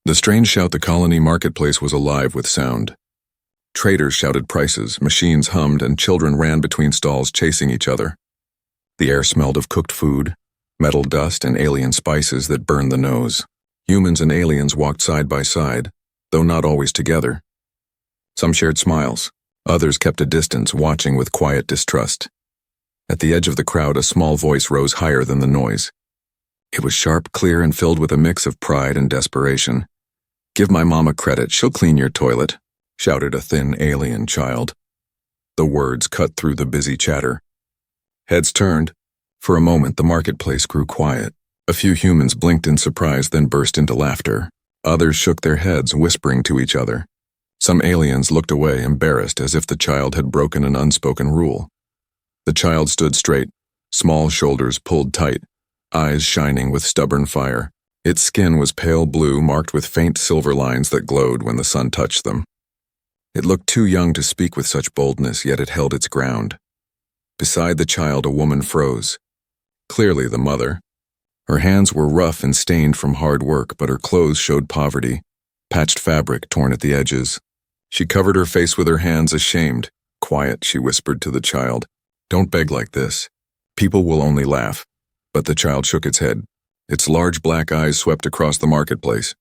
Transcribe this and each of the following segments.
The strange shout the colony marketplace was alive with sound. Traders shouted prices, machines hummed, and children ran between stalls chasing each other. The air smelled of cooked food, metal dust, and alien spices that burned the nose. Humans and aliens walked side by side, though not always together. Some shared smiles. Others kept a distance, watching with quiet distrust. At the edge of the crowd, a small voice rose higher than the noise. It was sharp, clear, and filled with a mix of pride and desperation. "Give my mama credit, she'll clean your toilet," shouted a thin alien child. The words cut through the busy chatter. Heads turned. For a moment, the marketplace grew quiet. A few humans blinked in surprise, then burst into laughter. Others shook their heads, whispering to each other. Some aliens looked away, embarrassed, as if the child had broken an unspoken rule. The child stood straight, small shoulders pulled tight, eyes shining with stubborn fire. Its skin was pale blue, marked with faint silver lines that glowed when the sun touched them. It looked too young to speak with such boldness, yet it held its ground. Beside the child, a woman froze. Clearly the mother. Her hands were rough and stained from hard work, but her clothes showed poverty, patched fabric torn at the edges. She covered her face with her hands, ashamed. "Quiet," she whispered to the child. "Don't beg like this. People will only laugh." But the child shook its head. Its large black eyes swept across the marketplace.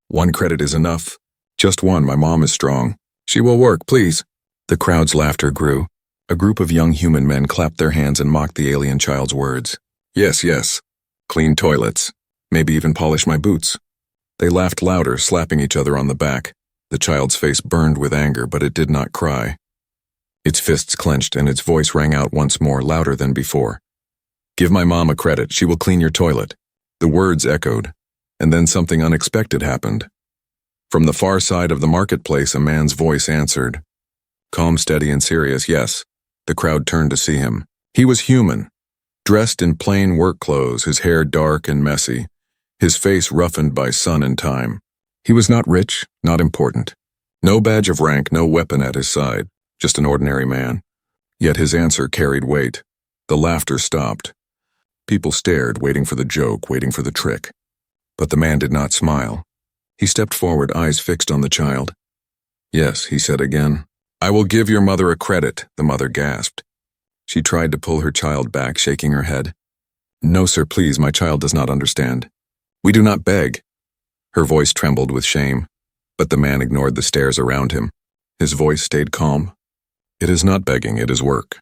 "One credit is enough. Just one, my mom is strong. She will work, please." The crowd's laughter grew. A group of young human men clapped their hands and mocked the alien child's words. "Yes, yes. Clean toilets. Maybe even polish my boots." They laughed louder, slapping each other on the back. The child's face burned with anger, but it did not cry. Its fists clenched, and its voice rang out once more, louder than before. "Give my mom a credit. She will clean your toilet." The words echoed, and then something unexpected happened. From the far side of the marketplace, a man's voice answered. Calm, steady, and serious, yes. The crowd turned to see him. He was human, dressed in plain work clothes, his hair dark and messy, his face roughened by sun and time. He was not rich, not important. No badge of rank, no weapon at his side, just an ordinary man. Yet his answer carried weight. The laughter stopped. People stared, waiting for the joke, waiting for the trick. But the man did not smile. He stepped forward, eyes fixed on the child. "Yes," he said again. "I will give your mother a credit," the mother gasped. She tried to pull her child back, shaking her head. "No, sir, please, my child does not understand. We do not beg." Her voice trembled with shame, but the man ignored the stares around him. His voice stayed calm. "It is not begging, it is work.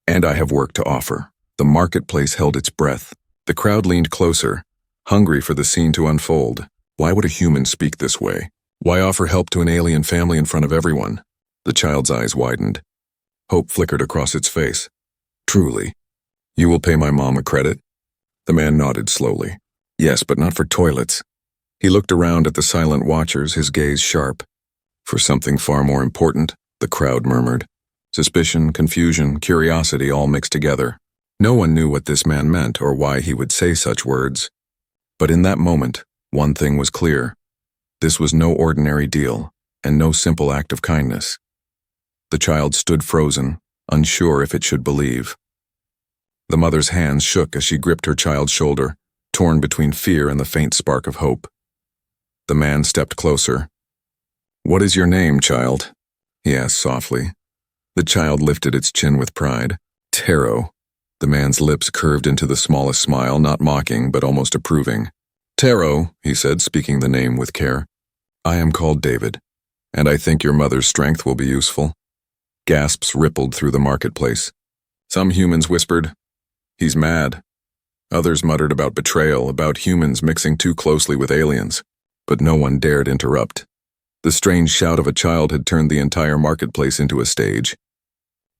And I have work to offer." The marketplace held its breath. The crowd leaned closer, hungry for the scene to unfold. Why would a human speak this way? Why offer help to an alien family in front of everyone? The child's eyes widened. Hope flickered across its face. "Truly, you will pay my mom a credit?" The man nodded slowly. "Yes, but not for toilets." He looked around at the silent watchers, his gaze sharp. "For something far more important," the crowd murmured. Suspicion, confusion, curiosity all mixed together. No one knew what this man meant or why he would say such words. But in that moment, one thing was clear. This was no ordinary deal, and no simple act of kindness. The child stood frozen, unsure if it should believe. The mother's hands shook as she gripped her child's shoulder, torn between fear and the faint spark of hope. The man stepped closer. "What is your name, child?" he asked softly. The child lifted its chin with pride. "Taro." The man's lips curved into the smallest smile, not mocking, but almost approving. "Taro," he said, speaking the name with care. "I am called David, and I think your mother's strength will be useful." Gasps rippled through the marketplace. Some humans whispered, "He's mad." Others muttered about betrayal, about humans mixing too closely with aliens. But no one dared interrupt. The strange shout of a child had turned the entire marketplace into a stage.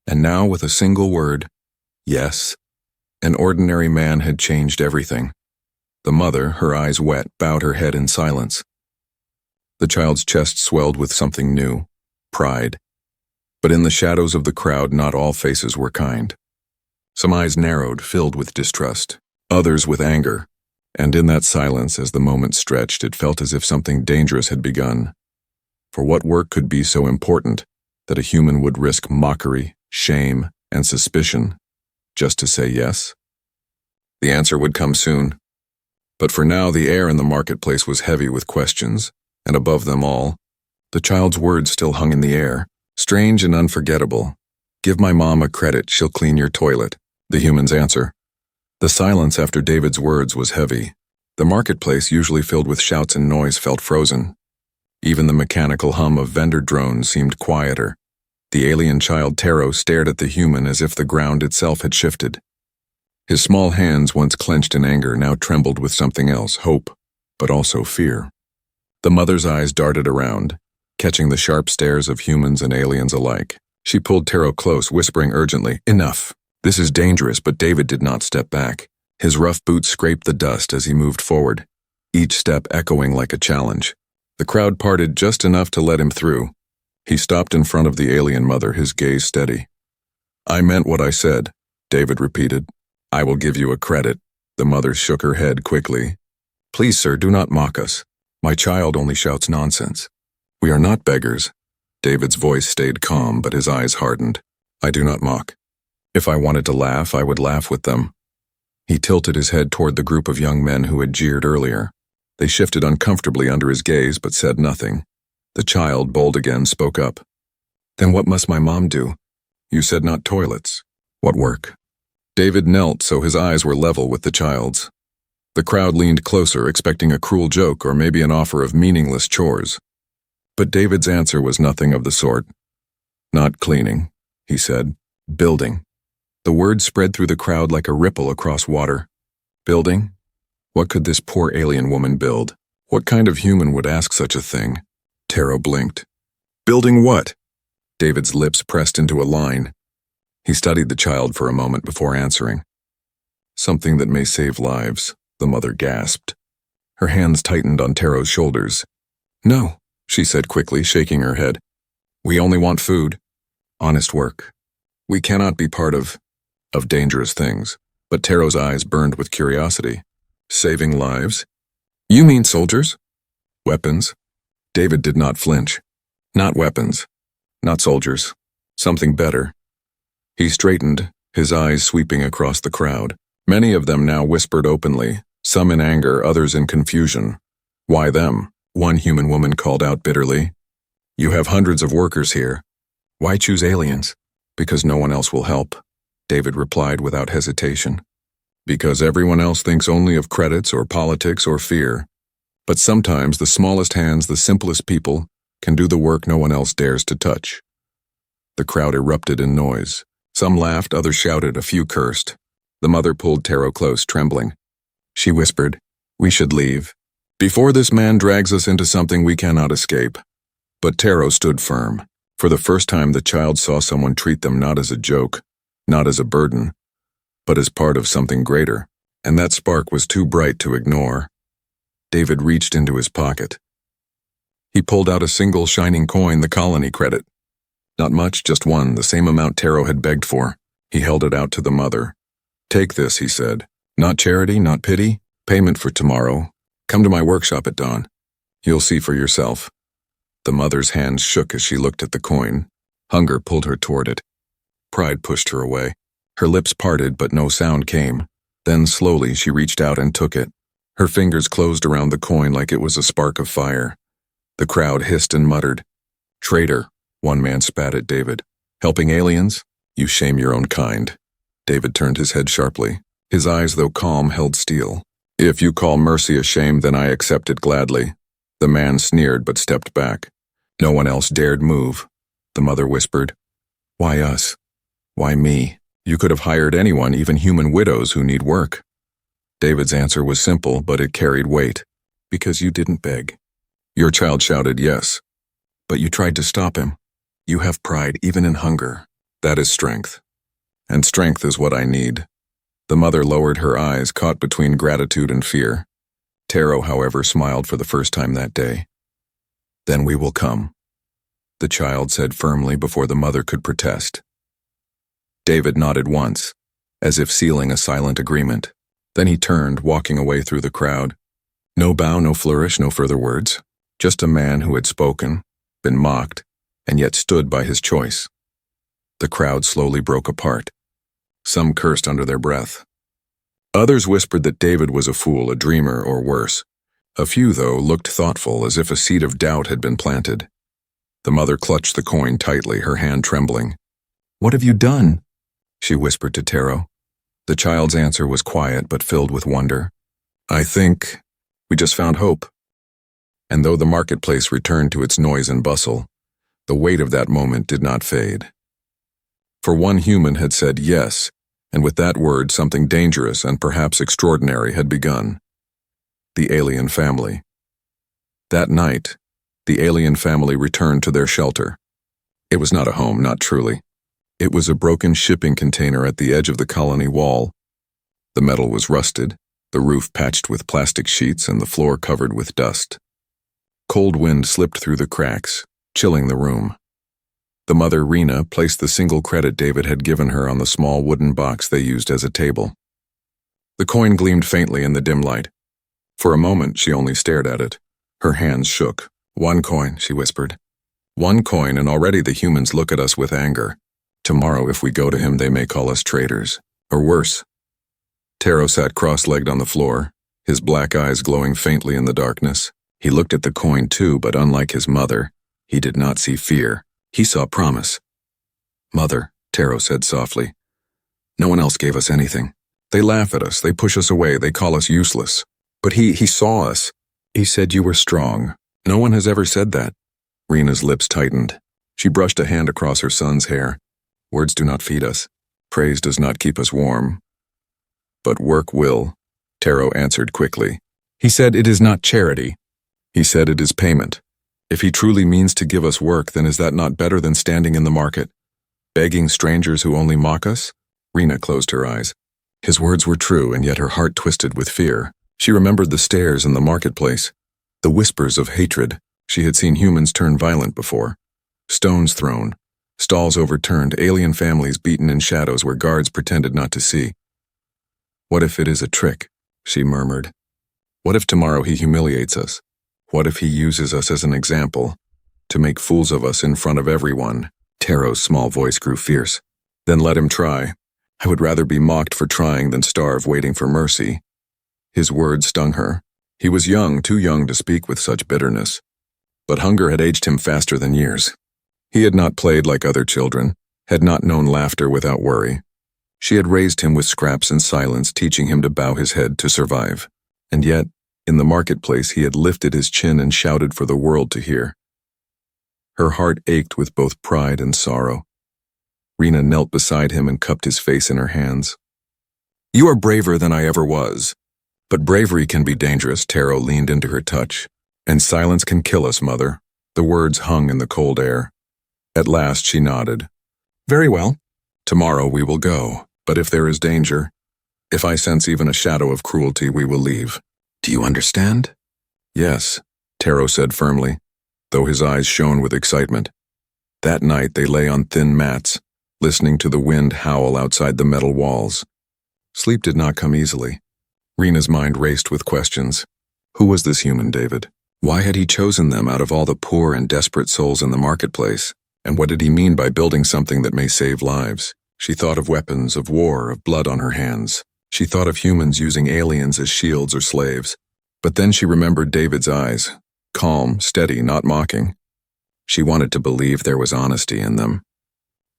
And now, with a single word, yes, an ordinary man had changed everything. The mother, her eyes wet, bowed her head in silence. The child's chest swelled with something new, pride. But in the shadows of the crowd, not all faces were kind. Some eyes narrowed, filled with distrust, others with anger. And in that silence, as the moment stretched, it felt as if something dangerous had begun. For what work could be so important that a human would risk mockery, shame, and suspicion just to say yes? The answer would come soon. But for now, the air in the marketplace was heavy with questions. and above them all, the child's words still hung in the air, strange and unforgettable. "Give my mom a credit, she'll clean your toilet," the human's answer. The silence after David's words was heavy. The marketplace, usually filled with shouts and noise, felt frozen. Even the mechanical hum of vendor drones seemed quieter. The alien child Taro stared at the human as if the ground itself had shifted. His small hands, once clenched in anger, now trembled with something else, hope, but also fear. The mother's eyes darted around, catching the sharp stares of humans and aliens alike. She pulled Taro close, whispering urgently, "Enough. This is dangerous," but David did not step back. His rough boots scraped the dust as he moved forward, each step echoing like a challenge. The crowd parted just enough to let him through. He stopped in front of the alien mother, his gaze steady. "I meant what I said," David repeated. "I will give you a credit." The mother shook her head quickly. "Please, sir, do not mock us. My child only shouts nonsense. We are not beggars." David's voice stayed calm, but his eyes hardened. "I do not mock. If I wanted to laugh, I would laugh with them." He tilted his head toward the group of young men who had jeered earlier. They shifted uncomfortably under his gaze, but said nothing. The child, bold again, spoke up. "Then what must my mom do? You said not toilets. What work?" David knelt so his eyes were level with the child's. The crowd leaned closer, expecting a cruel joke or maybe an offer of meaningless chores. But David's answer was nothing of the sort. "Not cleaning," he said. "Building." The word spread through the crowd like a ripple across water. Building? What could this poor alien woman build? What kind of human would ask such a thing? Taro blinked. "Building what?" David's lips pressed into a line. He studied the child for a moment before answering. "Something that may save lives," the mother gasped. Her hands tightened on Taro's shoulders. "No," she said quickly, shaking her head. "We only want food. Honest work. We cannot be part of dangerous things." But Taro's eyes burned with curiosity. "Saving lives? You mean soldiers? Weapons?" David did not flinch. "Not weapons. Not soldiers. Something better." He straightened, his eyes sweeping across the crowd. Many of them now whispered openly, some in anger, others in confusion. "Why them?" one human woman called out bitterly. "You have hundreds of workers here. Why choose aliens?" "Because no one else will help," David replied without hesitation. "Because everyone else thinks only of credits or politics or fear. But sometimes the smallest hands, the simplest people, can do the work no one else dares to touch." The crowd erupted in noise. Some laughed, others shouted, a few cursed. The mother pulled Taro close, trembling. She whispered, "We should leave, before this man drags us into something we cannot escape." But Taro stood firm. For the first time, the child saw someone treat them not as a joke, not as a burden, but as part of something greater, and that spark was too bright to ignore. David reached into his pocket. He pulled out a single shining coin, the colony credit. Not much, just one, the same amount Taro had begged for. He held it out to the mother. "Take this," he said. "Not charity, not pity, payment for tomorrow. Come to my workshop at dawn. You'll see for yourself." The mother's hands shook as she looked at the coin. Hunger pulled her toward it. Pride pushed her away. Her lips parted, but no sound came. Then slowly she reached out and took it. Her fingers closed around the coin like it was a spark of fire. The crowd hissed and muttered. "Traitor," one man spat at David. "Helping aliens? You shame your own kind." David turned his head sharply. His eyes, though calm, held steel. "If you call mercy a shame, then I accept it gladly." The man sneered but stepped back. No one else dared move. The mother whispered, "Why us? Why me? You could have hired anyone, even human widows who need work." David's answer was simple, but it carried weight. "Because you didn't beg." Your child shouted, "Yes. But you tried to stop him. You have pride even in hunger. That is strength. And strength is what I need." The mother lowered her eyes, caught between gratitude and fear. Taro, however, smiled for the first time that day. "Then we will come," the child said firmly before the mother could protest. David nodded once, as if sealing a silent agreement. Then he turned, walking away through the crowd. No bow, no flourish, no further words. Just a man who had spoken, been mocked, and yet stood by his choice. The crowd slowly broke apart. Some cursed under their breath. Others whispered that David was a fool, a dreamer, or worse, A few, though, looked thoughtful, as if a seed of doubt had been planted. The mother clutched the coin tightly, her hand trembling. "What have you done?" she whispered to Taro. The child's answer was quiet but filled with wonder. "I think we just found hope." And though the marketplace returned to its noise and bustle, the weight of that moment did not fade. For one human had said yes, and with that word something dangerous and perhaps extraordinary had begun. The alien family. That night, the alien family returned to their shelter. It was not a home, not truly. It was a broken shipping container at the edge of the colony wall. The metal was rusted, the roof patched with plastic sheets, and the floor covered with dust. Cold wind slipped through the cracks, chilling the room. The mother, Rena, placed the single credit David had given her on the small wooden box they used as a table. The coin gleamed faintly in the dim light. For a moment, she only stared at it. Her hands shook. "One coin," she whispered. "One coin, and already the humans look at us with anger. Tomorrow, if we go to him, they may call us traitors. Or worse." Taro sat cross-legged on the floor, his black eyes glowing faintly in the darkness. He looked at the coin too, but unlike his mother, he did not see fear. He saw promise. "Mother," Taro said softly, "no one else gave us anything. They laugh at us, they push us away, they call us useless. But he saw us. He said you were strong. No one has ever said that." Rena's lips tightened. She brushed a hand across her son's hair. "Words do not feed us. Praise does not keep us warm. But work will," Taro answered quickly. "He said it is not charity. He said it is payment. If he truly means to give us work, then is that not better than standing in the market, begging strangers who only mock us?" Rena closed her eyes. His words were true, and yet her heart twisted with fear. She remembered the stares in the marketplace, the whispers of hatred. She had seen humans turn violent before. Stones thrown, stalls overturned, alien families beaten in shadows where guards pretended not to see. "What if it is a trick?" she murmured. "What if tomorrow he humiliates us? What if he uses us as an example, to make fools of us in front of everyone?" Taro's small voice grew fierce. "Then let him try. I would rather be mocked for trying than starve waiting for mercy." His words stung her. He was young, too young to speak with such bitterness. But hunger had aged him faster than years. He had not played like other children, had not known laughter without worry. She had raised him with scraps and silence, teaching him to bow his head to survive. And yet, in the marketplace, he had lifted his chin and shouted for the world to hear. Her heart ached with both pride and sorrow. Rena knelt beside him and cupped his face in her hands. "You are braver than I ever was. But bravery can be dangerous." Taro leaned into her touch. "And silence can kill us, Mother." The words hung in the cold air. At last she nodded. "Very well. Tomorrow we will go. But if there is danger, if I sense even a shadow of cruelty, we will leave. Do you understand?" "Yes," Taro said firmly, though his eyes shone with excitement. That night they lay on thin mats, listening to the wind howl outside the metal walls. Sleep did not come easily. Rena's mind raced with questions. Who was this human David? Why had he chosen them out of all the poor and desperate souls in the marketplace? And what did he mean by building something that may save lives? She thought of weapons, of war, of blood on her hands. She thought of humans using aliens as shields or slaves. But then she remembered David's eyes, calm, steady, not mocking. She wanted to believe there was honesty in them.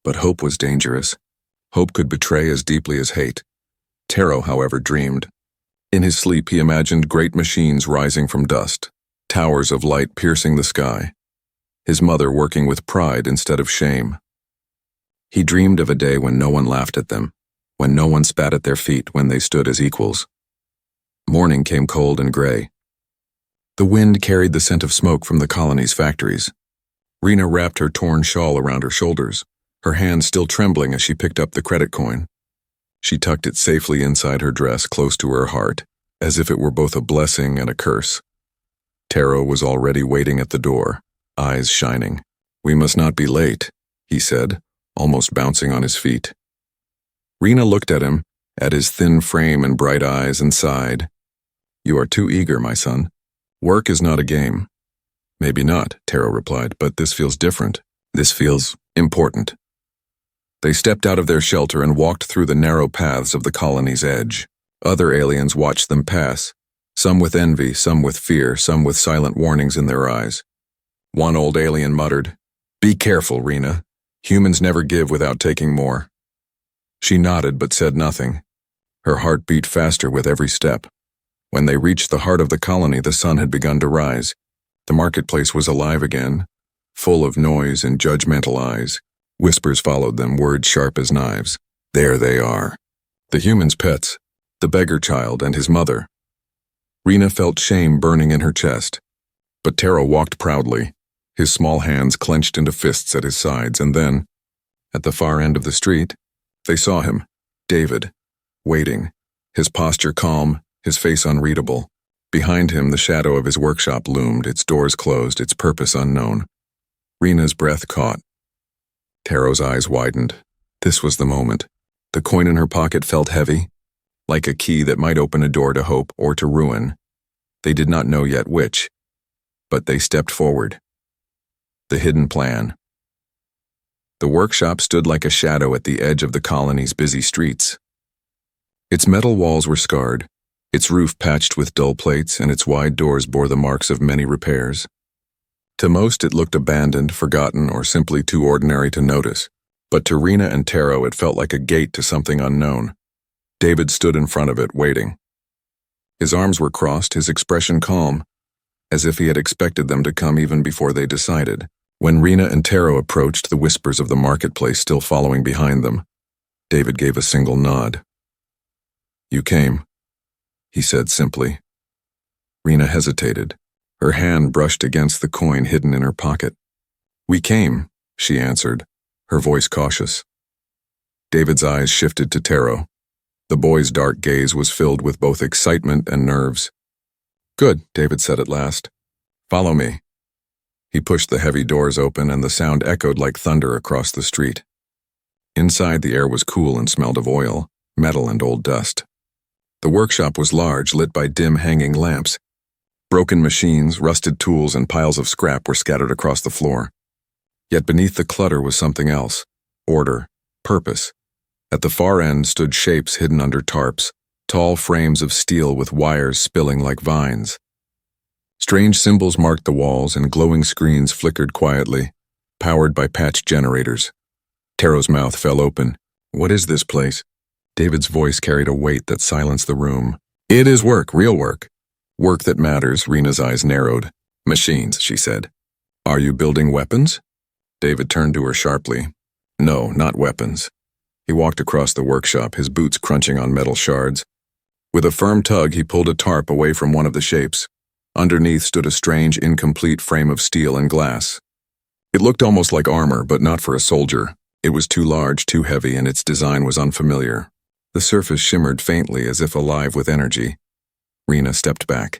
But hope was dangerous. Hope could betray as deeply as hate. Taro, however, dreamed. In his sleep, he imagined great machines rising from dust, towers of light piercing the sky, his mother working with pride instead of shame. He dreamed of a day when no one laughed at them, when no one spat at their feet, when they stood as equals. Morning came cold and gray. The wind carried the scent of smoke from the colony's factories. Rena wrapped her torn shawl around her shoulders, her hands still trembling as she picked up the credit coin. She tucked it safely inside her dress, close to her heart, as if it were both a blessing and a curse. Taro was already waiting at the door, eyes shining. "We must not be late," he said, almost bouncing on his feet. Rena looked at him, at his thin frame and bright eyes, and sighed. "You are too eager, my son. Work is not a game." "Maybe not," Taro replied, "but this feels different. This feels important." They stepped out of their shelter and walked through the narrow paths of the colony's edge. Other aliens watched them pass, Some with envy, some with fear, some with silent warnings in their eyes. One old alien muttered, "Be careful, Rena. Humans never give without taking more." She nodded but said nothing. Her heart beat faster with every step. When they reached the heart of the colony, the sun had begun to rise. The marketplace was alive again, full of noise and judgmental eyes. Whispers followed them, words sharp as knives. There they are. The humans' pets, the beggar child and his mother. Rena felt shame burning in her chest. But Taro walked proudly, his small hands clenched into fists at his sides, and then, at the far end of the street, they saw him, David, waiting, his posture calm, his face unreadable. Behind him, the shadow of his workshop loomed, its doors closed, its purpose unknown. Rena's breath caught. Taro's eyes widened. This was the moment. The coin in her pocket felt heavy, like a key that might open a door to hope or to ruin. They did not know yet which, but they stepped forward. The hidden plan. The workshop stood like a shadow at the edge of the colony's busy streets. Its metal walls were scarred, its roof patched with dull plates, and its wide doors bore the marks of many repairs. To most it looked abandoned, forgotten, or simply too ordinary to notice, but to Rena and Taro it felt like a gate to something unknown. David stood in front of it, waiting. His arms were crossed, his expression calm, as if he had expected them to come even before they decided. When Rena and Taro approached, the whispers of the marketplace still following behind them, David gave a single nod. "You came," he said simply. Rena hesitated. Her hand brushed against the coin hidden in her pocket. "We came," she answered, her voice cautious. David's eyes shifted to Taro. The boy's dark gaze was filled with both excitement and nerves. "Good," David said at last. "Follow me." He pushed the heavy doors open, and the sound echoed like thunder across the street. Inside, the air was cool and smelled of oil, metal, and old dust. The workshop was large, lit by dim hanging lamps. Broken machines, rusted tools, and piles of scrap were scattered across the floor. Yet beneath the clutter was something else: order, purpose. At the far end stood shapes hidden under tarps, tall frames of steel with wires spilling like vines. Strange symbols marked the walls, and glowing screens flickered quietly, powered by patched generators. Taro's mouth fell open. "What is this place?" David's voice carried a weight that silenced the room. "It is work, real work. Work that matters." Rena's eyes narrowed. "Machines," she said. "Are you building weapons?" David turned to her sharply. "No, not weapons." He walked across the workshop, his boots crunching on metal shards. With a firm tug, he pulled a tarp away from one of the shapes. Underneath stood a strange, incomplete frame of steel and glass. It looked almost like armor, but not for a soldier. It was too large, too heavy, and its design was unfamiliar. The surface shimmered faintly, as if alive with energy. Rena stepped back.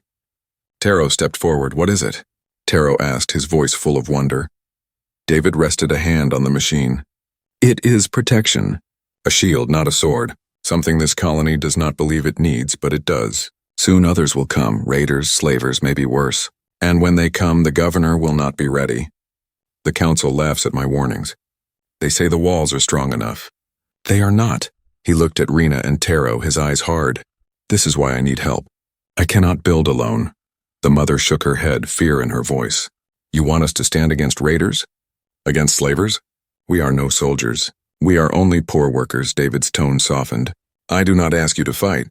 Taro stepped forward. "What is it?" Taro asked, his voice full of wonder. David rested a hand on the machine. "It is protection. A shield, not a sword. Something this colony does not believe it needs, but it does. Soon others will come, raiders, slavers, maybe worse. And when they come, the governor will not be ready. The council laughs at my warnings. They say the walls are strong enough. They are not." He looked at Rena and Taro, his eyes hard. "This is why I need help. I cannot build alone." The mother shook her head, fear in her voice. "You want us to stand against raiders? Against slavers? We are no soldiers. We are only poor workers." David's tone softened. "I do not ask you to fight.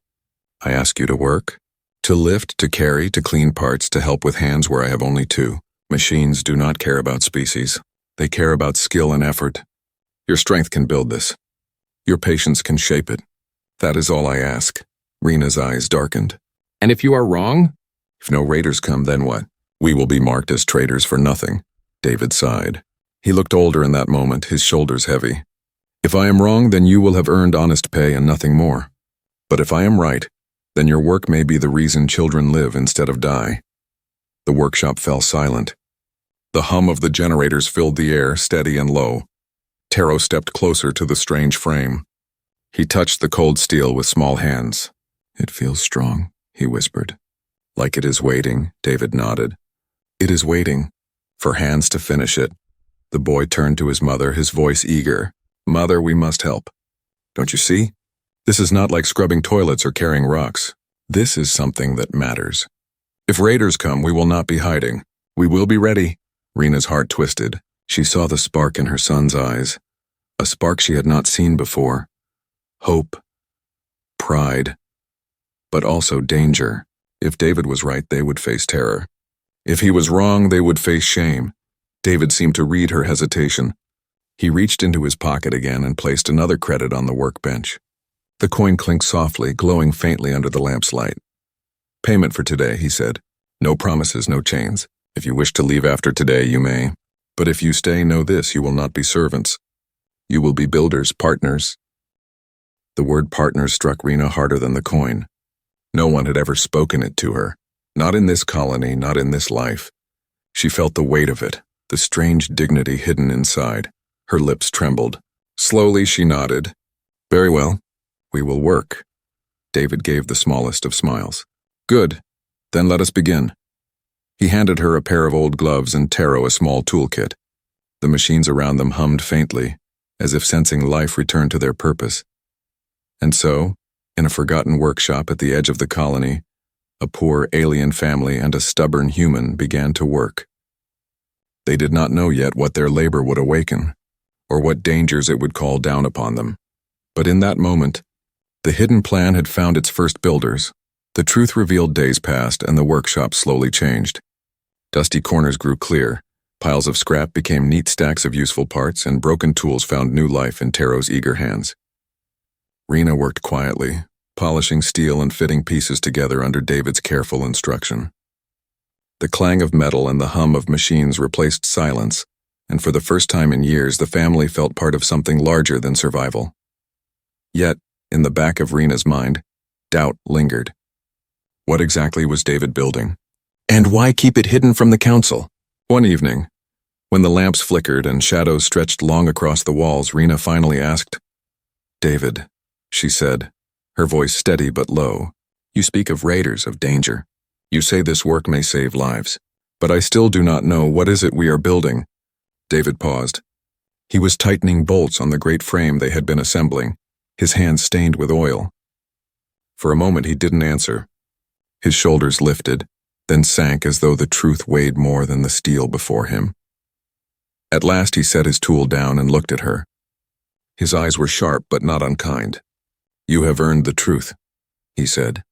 I ask you to work. To lift, to carry, to clean parts, to help with hands where I have only two. Machines do not care about species. They care about skill and effort. Your strength can build this. Your patience can shape it. That is all I ask." Rena's eyes darkened. "And if you are wrong?" "If no raiders come, then what? We will be marked as traitors for nothing." David sighed. He looked older in that moment, his shoulders heavy. "If I am wrong, then you will have earned honest pay and nothing more. But if I am right, then your work may be the reason children live instead of die." The workshop fell silent. The hum of the generators filled the air, steady and low. Taro stepped closer to the strange frame. He touched the cold steel with small hands. "It feels strong," he whispered. "Like it is waiting," David nodded. "It is waiting for hands to finish it." The boy turned to his mother, his voice eager. "Mother, we must help. Don't you see? This is not like scrubbing toilets or carrying rocks. This is something that matters. If raiders come, we will not be hiding. We will be ready. Rena's heart twisted. She saw the spark in her son's eyes, a spark she had not seen before. Hope, pride, but also danger. If David was right, they would face terror. If he was wrong, they would face shame. David seemed to read her hesitation. He reached into his pocket again and placed another credit on the workbench. The coin clinked softly, glowing faintly under the lamp's light. Payment for today, he said. No promises, no chains. If you wish to leave after today, you may. But if you stay, know this, you will not be servants. You will be builders, partners. The word partners struck Rena harder than the coin. No one had ever spoken it to her. Not in this colony, not in this life. She felt the weight of it, the strange dignity hidden inside. Her lips trembled. Slowly she nodded. Very well. We will work. David gave the smallest of smiles. Good. Then let us begin. He handed her a pair of old gloves and Taro a small toolkit. The machines around them hummed faintly, as if sensing life returned to their purpose. And so, in a forgotten workshop at the edge of the colony, a poor alien family and a stubborn human began to work. They did not know yet what their labor would awaken, or what dangers it would call down upon them. But in that moment, the hidden plan had found its first builders. The truth revealed days passed, and the workshop slowly changed. Dusty corners grew clear, piles of scrap became neat stacks of useful parts, and broken tools found new life in Taro's eager hands. Rena worked quietly, polishing steel and fitting pieces together under David's careful instruction. The clang of metal and the hum of machines replaced silence, and for the first time in years the family felt part of something larger than survival. Yet, in the back of Rena's mind, doubt lingered. What exactly was David building? And why keep it hidden from the council? One evening, when the lamps flickered and shadows stretched long across the walls, Rena finally asked, David, she said, her voice steady but low, you speak of raiders, of danger. You say this work may save lives, but I still do not know what is it we are building. David paused. He was tightening bolts on the great frame they had been assembling, his hands stained with oil. For a moment he didn't answer. His shoulders lifted, then sank as though the truth weighed more than the steel before him. At last he set his tool down and looked at her. His eyes were sharp but not unkind. You have earned the truth, he said.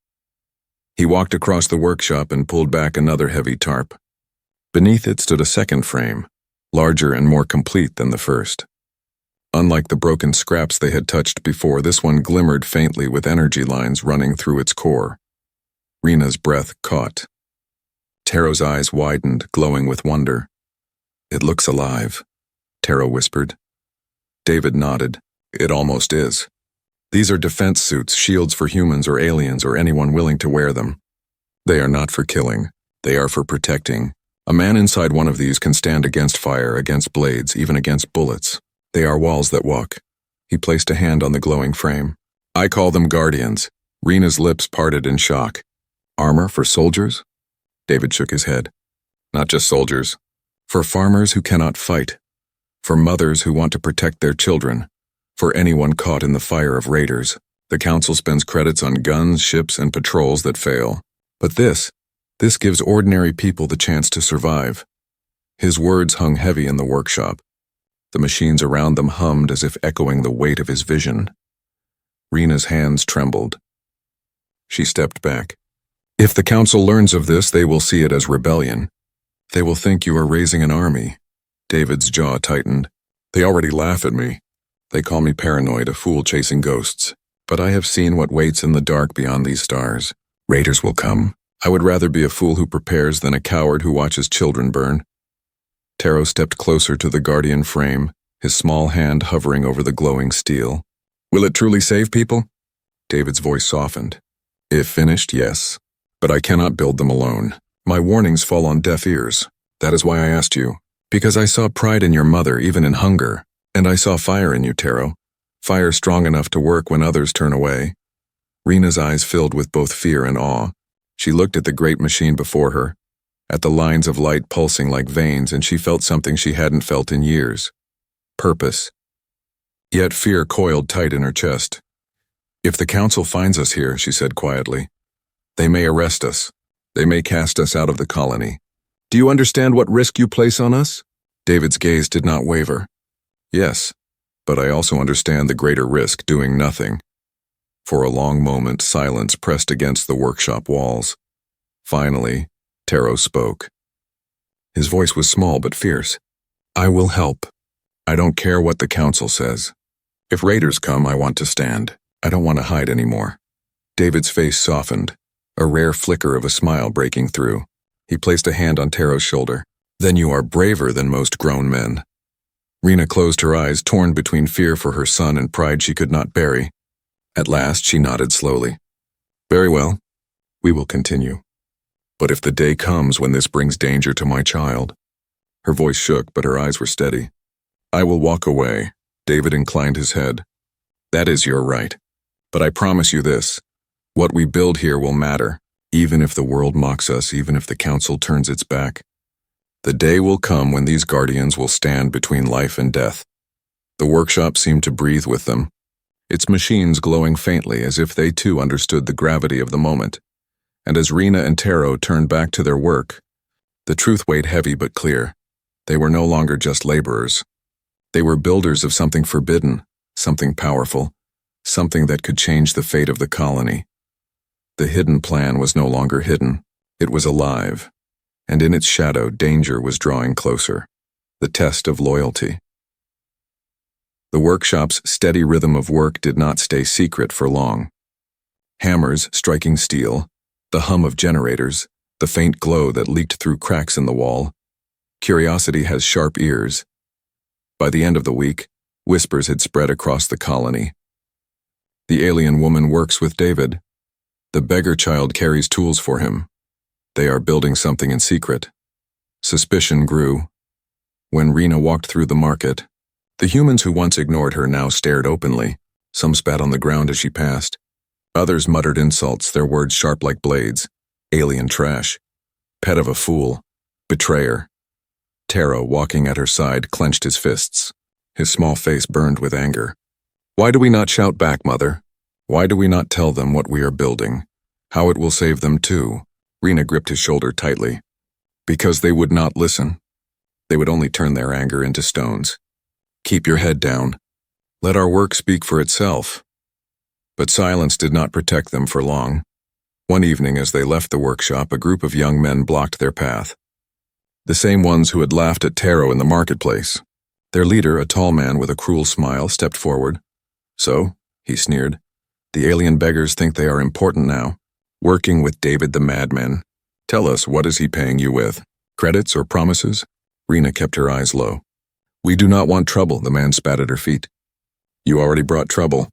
He walked across the workshop and pulled back another heavy tarp. Beneath it stood a second frame, larger and more complete than the first. Unlike the broken scraps they had touched before, this one glimmered faintly with energy lines running through its core. Rena's breath caught. Taro's eyes widened, glowing with wonder. It looks alive, Taro whispered. David nodded. It almost is. These are defense suits, shields for humans or aliens or anyone willing to wear them. They are not for killing. They are for protecting. A man inside one of these can stand against fire, against blades, even against bullets. They are walls that walk. He placed a hand on the glowing frame. I call them guardians. Rena's lips parted in shock. Armor for soldiers? David shook his head. Not just soldiers. For farmers who cannot fight. For mothers who want to protect their children. For anyone caught in the fire of raiders. The council spends credits on guns, ships, and patrols that fail. But this gives ordinary people the chance to survive. His words hung heavy in the workshop. The machines around them hummed as if echoing the weight of his vision. Rena's hands trembled. She stepped back. If the council learns of this, they will see it as rebellion. They will think you are raising an army. David's jaw tightened. They already laugh at me. They call me paranoid, a fool chasing ghosts. But I have seen what waits in the dark beyond these stars. Raiders will come. I would rather be a fool who prepares than a coward who watches children burn. Taro stepped closer to the guardian frame, his small hand hovering over the glowing steel. Will it truly save people? David's voice softened. If finished, yes. But I cannot build them alone. My warnings fall on deaf ears. That is why I asked you. Because I saw pride in your mother, even in hunger. And I saw fire in you, Taro. Fire strong enough to work when others turn away. Rena's eyes filled with both fear and awe. She looked at the great machine before her, at the lines of light pulsing like veins, and she felt something she hadn't felt in years. Purpose. Yet fear coiled tight in her chest. If the council finds us here, she said quietly, They may arrest us. They may cast us out of the colony. Do you understand what risk you place on us? David's gaze did not waver. Yes, but I also understand the greater risk doing nothing. For a long moment, silence pressed against the workshop walls. Finally, Taro spoke. His voice was small but fierce. I will help. I don't care what the council says. If raiders come, I want to stand. I don't want to hide anymore. David's face softened, a rare flicker of a smile breaking through. He placed a hand on Taro's shoulder. Then you are braver than most grown men. Rena closed her eyes, torn between fear for her son and pride she could not bury. At last, she nodded slowly. Very well. We will continue. But if the day comes when this brings danger to my child... Her voice shook, but her eyes were steady. I will walk away. David inclined his head. That is your right. But I promise you this. What we build here will matter, even if the world mocks us, even if the council turns its back. The day will come when these guardians will stand between life and death. The workshop seemed to breathe with them, its machines glowing faintly as if they too understood the gravity of the moment. And as Rena and Taro turned back to their work, the truth weighed heavy but clear. They were no longer just laborers. They were builders of something forbidden, something powerful, something that could change the fate of the colony. The hidden plan was no longer hidden. It was alive, and in its shadow, danger was drawing closer. The test of loyalty. The workshop's steady rhythm of work did not stay secret for long. Hammers striking steel, the hum of generators, the faint glow that leaked through cracks in the wall. Curiosity has sharp ears. By the end of the week, whispers had spread across the colony. The alien woman works with David. The beggar child carries tools for him. They are building something in secret. Suspicion grew. When Rena walked through the market, the humans who once ignored her now stared openly. Some spat on the ground as she passed. Others muttered insults, their words sharp like blades. Alien trash. Pet of a fool. Betrayer. Taro, walking at her side, clenched his fists. His small face burned with anger. Why do we not shout back, Mother? Why do we not tell them what we are building? How it will save them too? Rena gripped his shoulder tightly. Because they would not listen. They would only turn their anger into stones. Keep your head down. Let our work speak for itself. But silence did not protect them for long. One evening as they left the workshop, a group of young men blocked their path. The same ones who had laughed at Taro in the marketplace. Their leader, a tall man with a cruel smile, stepped forward. So, he sneered, the alien beggars think they are important now. Working with David the madman. Tell us, what is he paying you with? Credits or promises? Rena kept her eyes low. We do not want trouble, the man spat at her feet. You already brought trouble.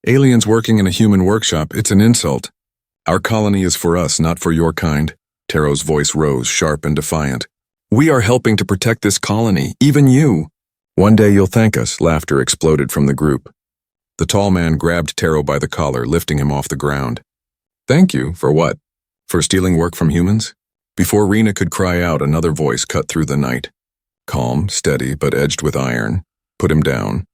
Aliens working in a human workshop, it's an insult. Our colony is for us, not for your kind. Taro's voice rose, sharp and defiant. We are helping to protect this colony, even you. One day you'll thank us, laughter exploded from the group. The tall man grabbed Taro by the collar, lifting him off the ground. Thank you, for what? For stealing work from humans? Before Rena could cry out, another voice cut through the night. Calm, steady, but edged with iron. Put him down.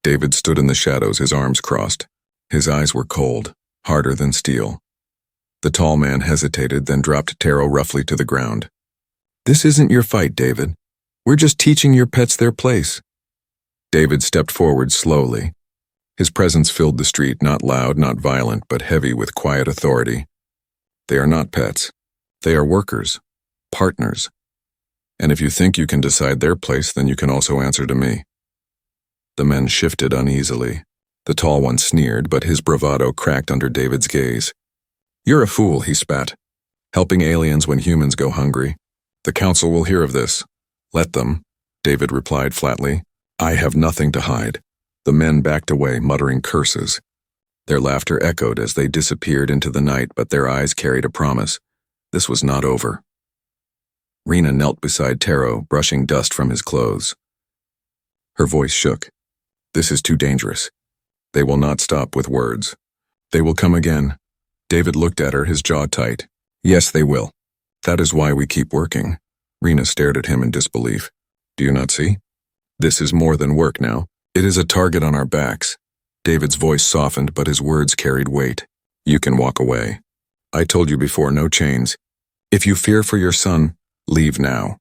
David stood in the shadows, his arms crossed. His eyes were cold, harder than steel. The tall man hesitated, then dropped Taro roughly to the ground. This isn't your fight, David. We're just teaching your pets their place. David stepped forward slowly. His presence filled the street, not loud, not violent, but heavy with quiet authority. They are not pets. They are workers, partners. And if you think you can decide their place, then you can also answer to me. The men shifted uneasily. The tall one sneered, but his bravado cracked under David's gaze. You're a fool, he spat. Helping aliens when humans go hungry. The council will hear of this. Let them, David replied flatly. I have nothing to hide. The men backed away, muttering curses. Their laughter echoed as they disappeared into the night, but their eyes carried a promise. This was not over. Rena knelt beside Taro, brushing dust from his clothes. Her voice shook. This is too dangerous. They will not stop with words. They will come again. David looked at her, his jaw tight. Yes, they will. That is why we keep working. Rena stared at him in disbelief. Do you not see? This is more than work now. It is a target on our backs. David's voice softened, but his words carried weight. You can walk away. I told you before, no chains. If you fear for your son, leave now.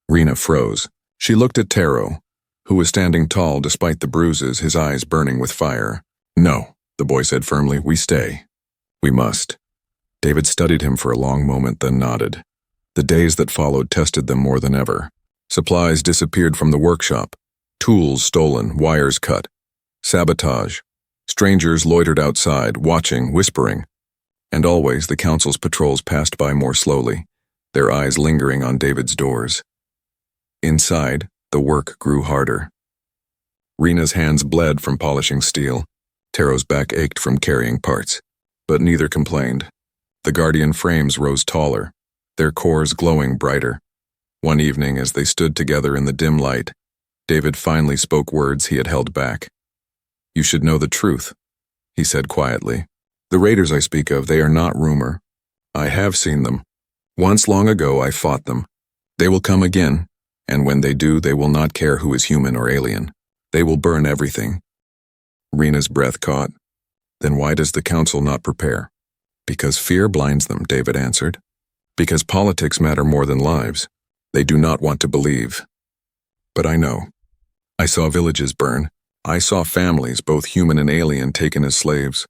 Rena froze. She looked at Taro, who was standing tall despite the bruises, his eyes burning with fire. No, the boy said firmly, we stay. We must. David studied him for a long moment, then nodded. The days that followed tested them more than ever. Supplies disappeared from the workshop. Tools stolen, wires cut. Sabotage. Strangers loitered outside, watching, whispering. And always the council's patrols passed by more slowly, their eyes lingering on David's doors. Inside, the work grew harder. Rena's hands bled from polishing steel. Taro's back ached from carrying parts. But neither complained. The Guardian frames rose taller, their cores glowing brighter. One evening, as they stood together in the dim light, David finally spoke words he had held back. You should know the truth, he said quietly. The raiders I speak of, they are not rumor. I have seen them. Once long ago I fought them. They will come again, and when they do, they will not care who is human or alien. They will burn everything. Rena's breath caught. Then why does the council not prepare? Because fear blinds them, David answered. Because politics matter more than lives. They do not want to believe. But I know. I saw villages burn. I saw families, both human and alien, taken as slaves.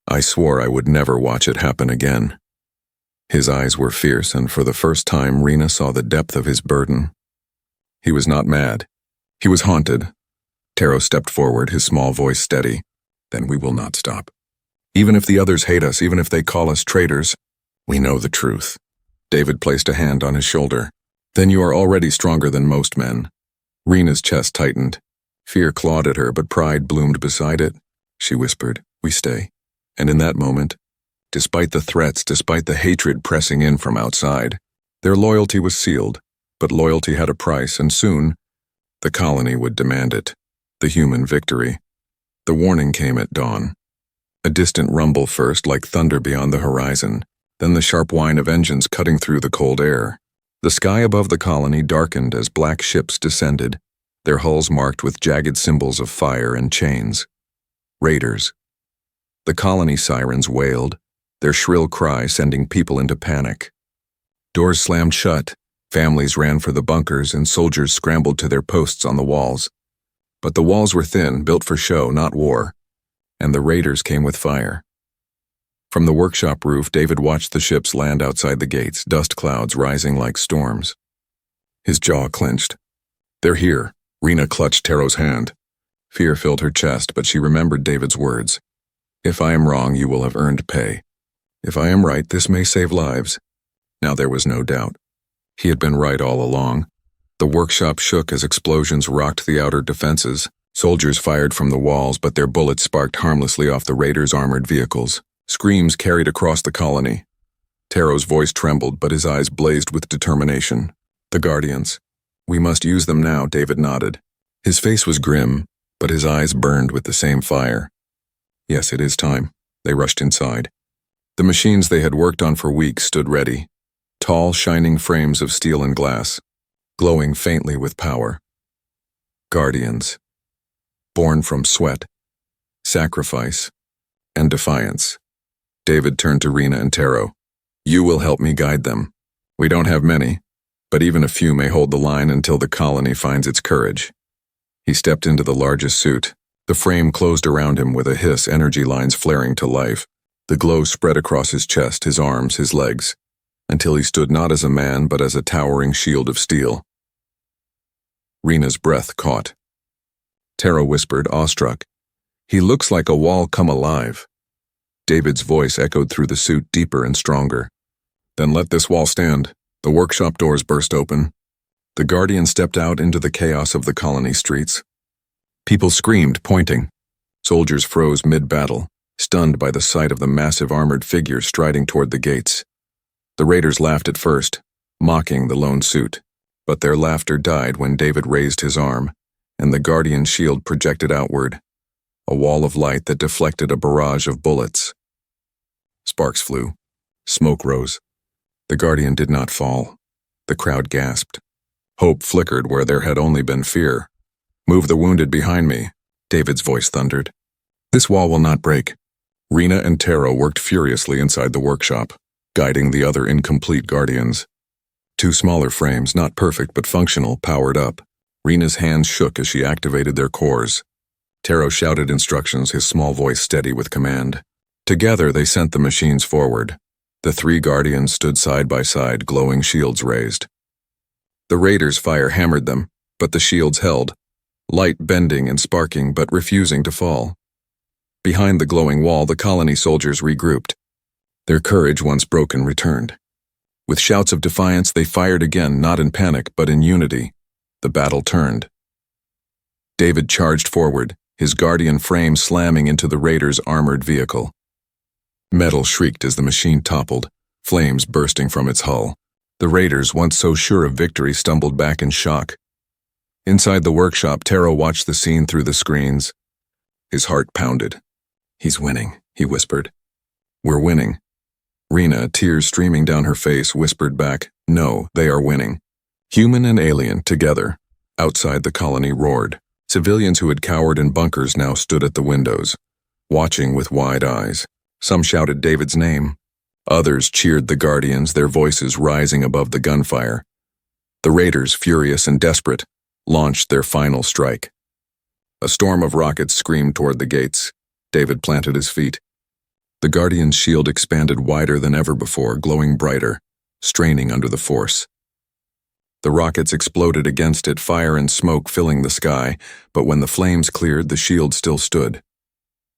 I swore I would never watch it happen again. His eyes were fierce, and for the first time Rena saw the depth of his burden. He was not mad. He was haunted. Taro stepped forward, his small voice steady. Then we will not stop. Even if the others hate us, even if they call us traitors, we know the truth. David placed a hand on his shoulder. Then you are already stronger than most men. Rena's chest tightened. Fear clawed at her, but pride bloomed beside it. She whispered, we stay. And in that moment, despite the threats, despite the hatred pressing in from outside, their loyalty was sealed. But loyalty had a price, and soon, the colony would demand it. The human victory. The warning came at dawn. A distant rumble first, like thunder beyond the horizon, then the sharp whine of engines cutting through the cold air. The sky above the colony darkened as black ships descended, their hulls marked with jagged symbols of fire and chains. Raiders. The colony sirens wailed, their shrill cry sending people into panic. Doors slammed shut, families ran for the bunkers, and soldiers scrambled to their posts on the walls. But the walls were thin, built for show, not war, and the raiders came with fire. From the workshop roof, David watched the ships land outside the gates, dust clouds rising like storms. His jaw clenched. They're here. Rena clutched Taro's hand. Fear filled her chest, but she remembered David's words. If I am wrong, you will have earned pay. If I am right, this may save lives. Now there was no doubt. He had been right all along. The workshop shook as explosions rocked the outer defenses. Soldiers fired from the walls, but their bullets sparked harmlessly off the raiders' armored vehicles. Screams carried across the colony. Taro's voice trembled, but his eyes blazed with determination. The Guardians. We must use them now, David nodded. His face was grim, but his eyes burned with the same fire. Yes, it is time. They rushed inside. The machines they had worked on for weeks stood ready. Tall, shining frames of steel and glass, glowing faintly with power. Guardians. Born from sweat, sacrifice, and defiance. David turned to Rena and Taro. You will help me guide them. We don't have many, but even a few may hold the line until the colony finds its courage. He stepped into the largest suit. The frame closed around him with a hiss, energy lines flaring to life. The glow spread across his chest, his arms, his legs, until he stood not as a man but as a towering shield of steel. Rena's breath caught. Taro whispered, awestruck, He looks like a wall come alive. David's voice echoed through the suit deeper and stronger. Then let this wall stand. The workshop doors burst open. The Guardian stepped out into the chaos of the colony streets. People screamed, pointing. Soldiers froze mid-battle, stunned by the sight of the massive armored figure striding toward the gates. The raiders laughed at first, mocking the lone suit, but their laughter died when David raised his arm, and the Guardian shield projected outward, a wall of light that deflected a barrage of bullets. Sparks flew. Smoke rose. The Guardian did not fall. The crowd gasped. Hope flickered where there had only been fear. Move the wounded behind me, David's voice thundered. This wall will not break. Rena and Taro worked furiously inside the workshop, guiding the other incomplete guardians. Two smaller frames, not perfect but functional, powered up. Rena's hands shook as she activated their cores. Taro shouted instructions, his small voice steady with command. Together, they sent the machines forward. The three guardians stood side by side, glowing shields raised. The raiders' fire hammered them, but the shields held, light bending and sparking but refusing to fall. Behind the glowing wall, the colony soldiers regrouped. Their courage, once broken, returned. With shouts of defiance, they fired again, not in panic, but in unity. The battle turned. David charged forward, his guardian frame slamming into the raiders' armored vehicle. Metal shrieked as the machine toppled, flames bursting from its hull. The raiders, once so sure of victory, stumbled back in shock. Inside the workshop, Taro watched the scene through the screens. His heart pounded. "He's winning," he whispered. "We're winning." Rena, tears streaming down her face, whispered back, "No, they are winning." Human and alien, together. Outside, the colony roared. Civilians who had cowered in bunkers now stood at the windows, watching with wide eyes. Some shouted David's name. Others cheered the guardians, their voices rising above the gunfire. The raiders, furious and desperate, launched their final strike. A storm of rockets screamed toward the gates. David planted his feet. The guardian's shield expanded wider than ever before, glowing brighter, straining under the force. The rockets exploded against it, fire and smoke filling the sky, but when the flames cleared, the shield still stood.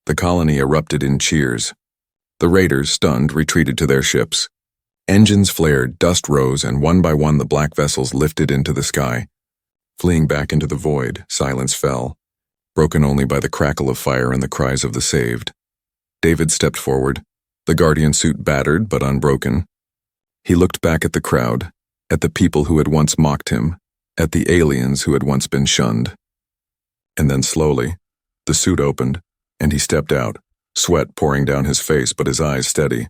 The colony erupted in cheers. The raiders, stunned, retreated to their ships. Engines flared, dust rose, and one by one the black vessels lifted into the sky. Fleeing back into the void, silence fell, broken only by the crackle of fire and the cries of the saved. David stepped forward, the guardian suit battered but unbroken. He looked back at the crowd, at the people who had once mocked him, at the aliens who had once been shunned. And then slowly, the suit opened, and he stepped out, sweat pouring down his face but his eyes steady.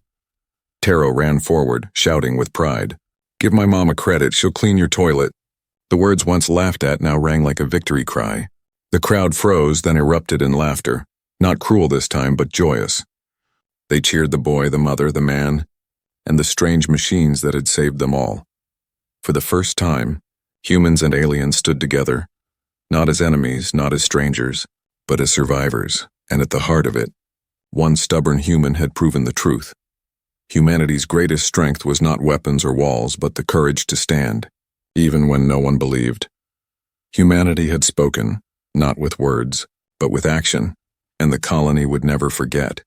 Taro ran forward, shouting with pride, "Give my mama credit, she'll clean your toilet." The words once laughed at now rang like a victory cry. The crowd froze, then erupted in laughter, not cruel this time, but joyous. They cheered the boy, the mother, the man, and the strange machines that had saved them all. For the first time, humans and aliens stood together, not as enemies, not as strangers, but as survivors, and at the heart of it, one stubborn human had proven the truth. Humanity's greatest strength was not weapons or walls, but the courage to stand, even when no one believed. Humanity had spoken, not with words, but with action, and the colony would never forget.